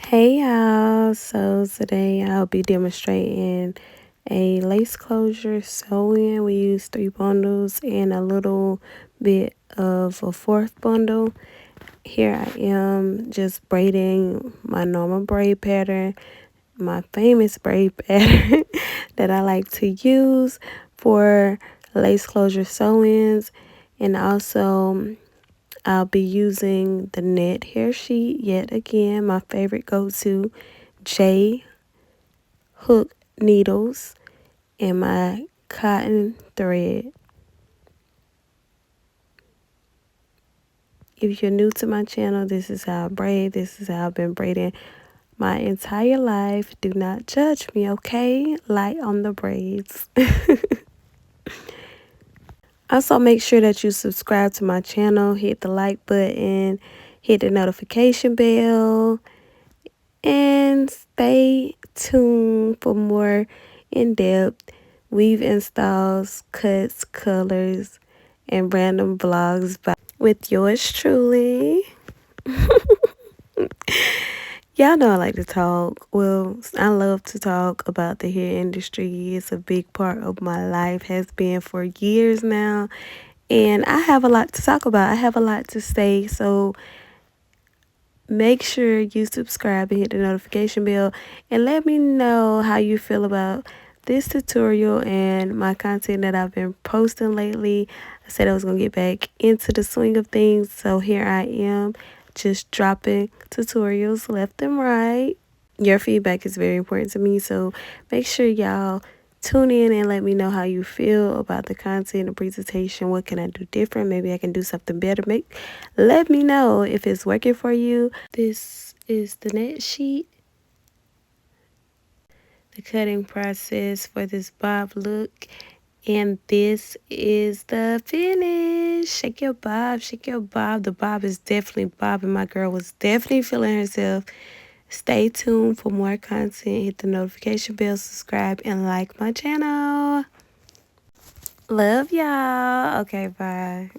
Hey y'all, so today I'll be demonstrating a lace closure sew-in. We use 3 bundles and a little bit of a 4th bundle. Here I am just braiding my normal braid pattern, my famous braid pattern that I like to use for lace closure sew-ins. And also I'll be using the net hair sheet yet again, my favorite go-to, J hook needles, and my cotton thread. If you're new to my channel, this is how I braid. This is how I've been braiding my entire life. Do not judge me, okay? Light on the braids. Also, make sure that you subscribe to my channel, hit the like button, hit the notification bell, and stay tuned for more in-depth weave installs, cuts, colors, and random vlogs with yours truly. Y'all know I like to talk. Well, I love to talk about the hair industry. It's a big part of my life, has been for years now. And I have a lot to talk about. I have a lot to say. So make sure you subscribe and hit the notification bell. And let me know how you feel about this tutorial and my content that I've been posting lately. I said I was going to get back into the swing of things. So here I am, just dropping tutorials left and right. Your feedback is very important to me, so make sure y'all tune in and let me know how you feel about the content, the presentation. What can I do different? Maybe I can do something better. Let me know if it's working for you. This is the net sheet, the cutting process for this bob look. And this is the finish. Shake your bob, shake your bob. The bob is definitely bobbing. My girl was definitely feeling herself. Stay tuned for more content. Hit the notification bell, subscribe, and like my channel. Love y'all. Okay, bye.